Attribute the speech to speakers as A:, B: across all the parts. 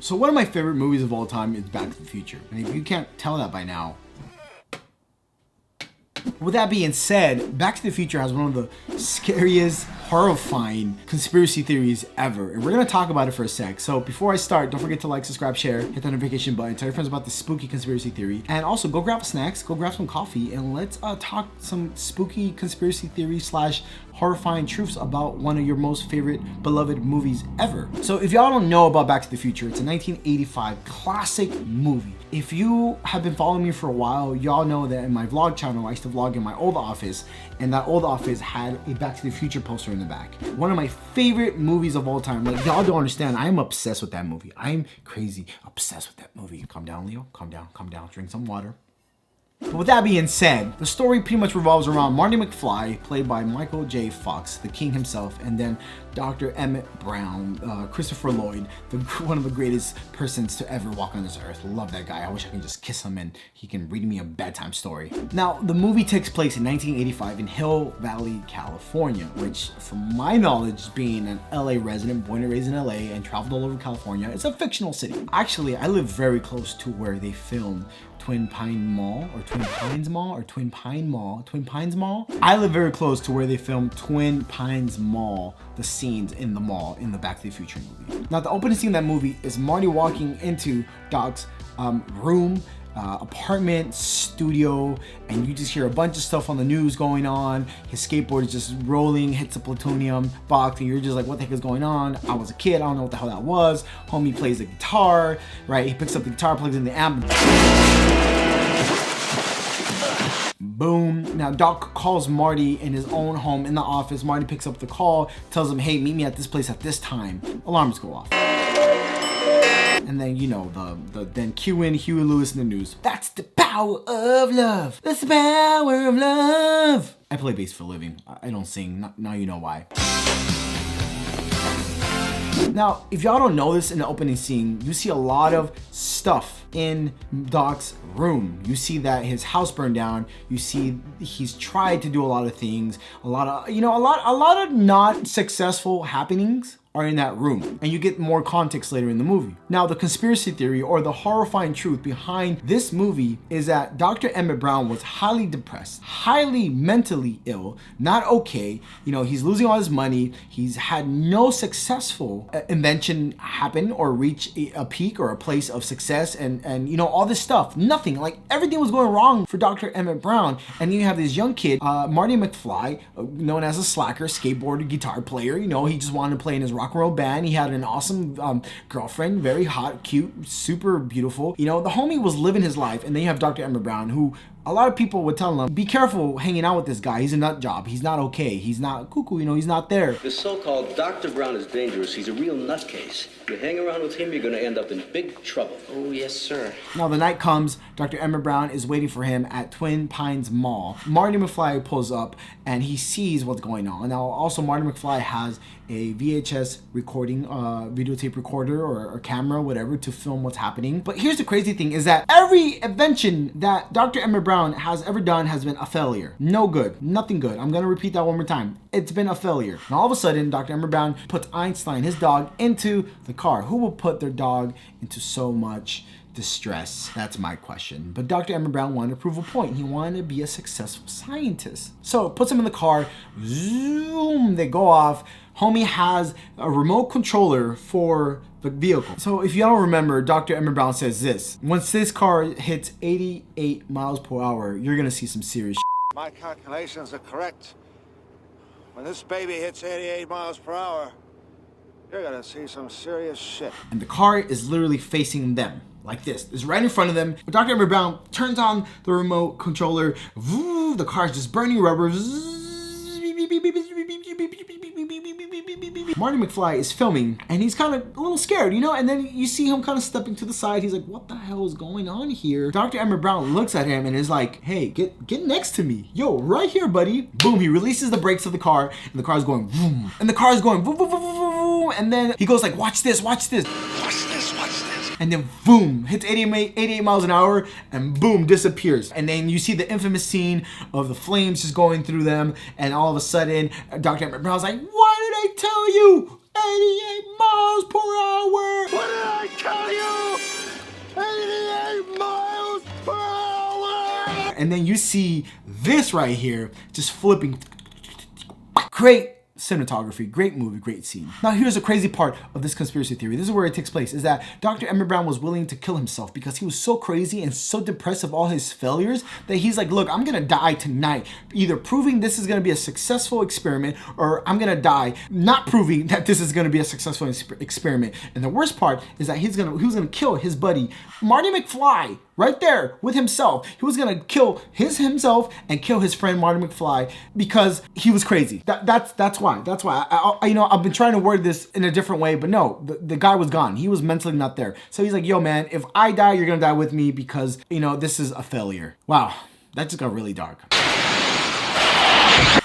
A: So one of my favorite movies of all time is Back to the Future. And if you can't tell that by now, with that being said, Back to the Future has one of the scariest, horrifying conspiracy theories ever. And we're going to talk about it for a sec. So before I start, don't forget to like, subscribe, share, hit the notification button, tell your friends about the spooky conspiracy theory. And also go grab snacks, go grab some coffee, and let's talk some spooky conspiracy theory slash horrifying truths about one of your most favorite beloved movies ever. So if y'all don't know about Back to the Future, it's a 1985 classic movie. If you have been following me for a while, y'all know that in my vlog channel, I used to vlog in my old office, and that old office had a Back to the Future poster in the back. One of my favorite movies of all time. Like, y'all don't understand, I am obsessed with that movie. I'm crazy obsessed with that movie. Calm down, Leo, calm down, drink some water. But with that being said, the story pretty much revolves around Marty McFly, played by Michael J. Fox, the king himself, and then Dr. Emmett Brown, Christopher Lloyd, one of the greatest persons to ever walk on this earth. Love that guy. I wish I could just kiss him and he can read me a bedtime story. Now, the movie takes place in 1985 in Hill Valley, California, which, from my knowledge, being an LA resident, born and raised in LA and traveled all over California, it's a fictional city. Actually, I live very close to where they filmed Twin Pine Mall, or Twin Pines Mall, or Twin Pine Mall, Twin Pines Mall. I live very close to where they filmed Twin Pines Mall, the scenes in the mall in the Back to the Future movie. Now, the opening scene of that movie is Marty walking into Doc's room, apartment, studio, and you just hear a bunch of stuff on the news going on. His skateboard is just rolling, hits a plutonium box, and you're just like, what the heck is going on? I was a kid, I don't know what the hell that was. Homie plays the guitar, right? He picks up the guitar, plugs in the amp. Boom. Now Doc calls Marty in his own home in the office. Marty picks up the call, tells him, hey, meet me at this place at this time. Alarms go off. And then, you know, then cue in Huey Lewis in the news. That's the power of love. That's the power of love. I play bass for a living. I don't sing. Now you know why. Now, if y'all don't know this, in the opening scene, you see a lot of stuff in Doc's room. You see that his house burned down. You see he's tried to do a lot of things. A lot of not successful happenings are in that room, and you get more context later in the movie. Now, the conspiracy theory or the horrifying truth behind this movie is that Dr. Emmett Brown was highly depressed, highly mentally ill, not okay. You know, he's losing all his money. He's had no successful invention happen or reach a peak or a place of success, and you know, all this stuff, nothing. Like, everything was going wrong for Dr. Emmett Brown. And then you have this young kid, Marty McFly, known as a slacker, skateboarder, guitar player. You know, he just wanted to play in his rock and roll band. He had an awesome girlfriend, very hot, cute, super beautiful. You know, the homie was living his life. And then you have Dr. Emmett Brown, who a lot of people would tell him, be careful hanging out with this guy. He's a nut job. He's not okay. He's not cuckoo. You know, he's not there.
B: This so-called Dr. Brown is dangerous. He's a real nutcase. You hang around with him, you're going to end up in big trouble. Oh, yes, sir.
A: Now, the night comes. Dr. Emmett Brown is waiting for him at Twin Pines Mall. Marty McFly pulls up, and he sees what's going on. Now, also, Marty McFly has a VHS recording, videotape recorder or camera, whatever, to film what's happening. But here's the crazy thing, is that every invention that Dr. Emmett Brown has ever done has been a failure. No good. Nothing good. I'm going to repeat that one more time. It's been a failure. And all of a sudden, Dr. Emmett Brown puts Einstein, his dog, into the car. Who will put their dog into so much distress? That's my question. But Dr. Emmett Brown wanted to prove a point. He wanted to be a successful scientist. So it puts him in the car. Zoom, they go off. Homie has a remote controller for the vehicle. So if you don't remember, Dr. Emmett Brown says this: once this car hits 88 miles per hour, you're gonna see some serious shit.
C: My calculations are correct. When this baby hits 88 miles per hour, you're gonna see some serious shit.
A: And the car is literally facing them. Like this. It's right in front of them. Dr. Emmett Brown turns on the remote controller. The car's just burning rubber. Marty McFly is filming, and he's kind of a little scared, you know, and then you see him kind of stepping to the side. He's like, what the hell is going on here? Dr. Emmett Brown looks at him and is like, hey, get next to me. Yo, right here, buddy. Boom, he releases the brakes of the car, and the car's going boom. And the car's going boom, boom, boom, boom, boom. And then he goes like, watch this, watch this. Watch this, watch this. And then boom, hits 88 miles an hour, and boom, disappears. And then you see the infamous scene of the flames just going through them, and all of a sudden, Dr. Emmett Brown's like, why did I tell you? 88 miles per hour.
C: What did I tell you? 88 miles per hour!
A: And then you see this right here, just flipping. Great cinematography, great movie, great scene. Now here's the crazy part of this conspiracy theory. This is where it takes place, is that Dr. Emmett Brown was willing to kill himself because he was so crazy and so depressed of all his failures that he's like, look, I'm gonna die tonight, either proving this is gonna be a successful experiment or I'm gonna die not proving that this is gonna be a successful experiment. And the worst part is that he was gonna kill his buddy, Marty McFly, right there with himself. He was gonna kill himself and kill his friend Marty McFly because he was crazy. That's why. I've been trying to word this in a different way, but no, the guy was gone. He was mentally not there. So he's like, yo man, if I die, you're gonna die with me because, this is a failure. Wow, that just got really dark.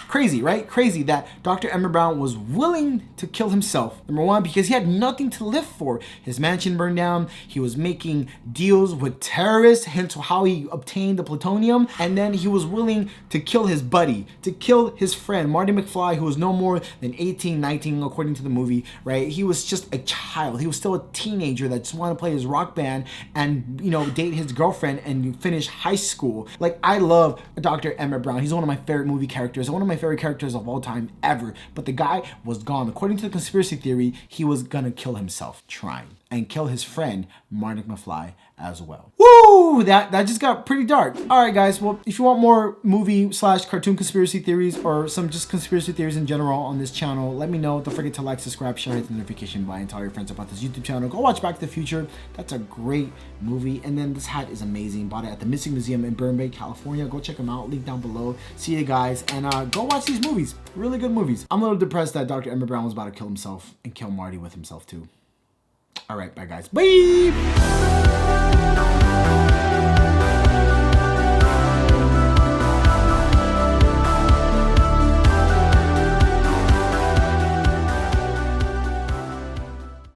A: Crazy, right? Crazy that Dr. Emmett Brown was willing to kill himself. Number one, because he had nothing to live for. His mansion burned down. He was making deals with terrorists, hence how he obtained the plutonium. And then he was willing to kill his buddy, to kill his friend, Marty McFly, who was no more than 18, 19, according to the movie, right? He was just a child. He was still a teenager that just wanted to play his rock band and, date his girlfriend and finish high school. Like, I love Dr. Emmett Brown. He's one of my favorite movie characters, one of my favorite characters of all time ever, but the guy was gone. According to the conspiracy theory, he was gonna kill himself trying and kill his friend Marty McFly as well. Woo! That just got pretty dark. All right, guys. Well, if you want more movie/cartoon conspiracy theories or some just conspiracy theories in general on this channel, let me know. Don't forget to like, subscribe, share, hit the notification button, tell your friends about this YouTube channel. Go watch Back to the Future. That's a great movie. And then this hat is amazing. Bought it at the Missing Museum in Burbank, California. Go check them out. Link down below. See you guys, and go watch these movies. Really good movies. I'm a little depressed that Dr. Emmett Brown was about to kill himself and kill Marty with himself too. All right, bye guys. Bye.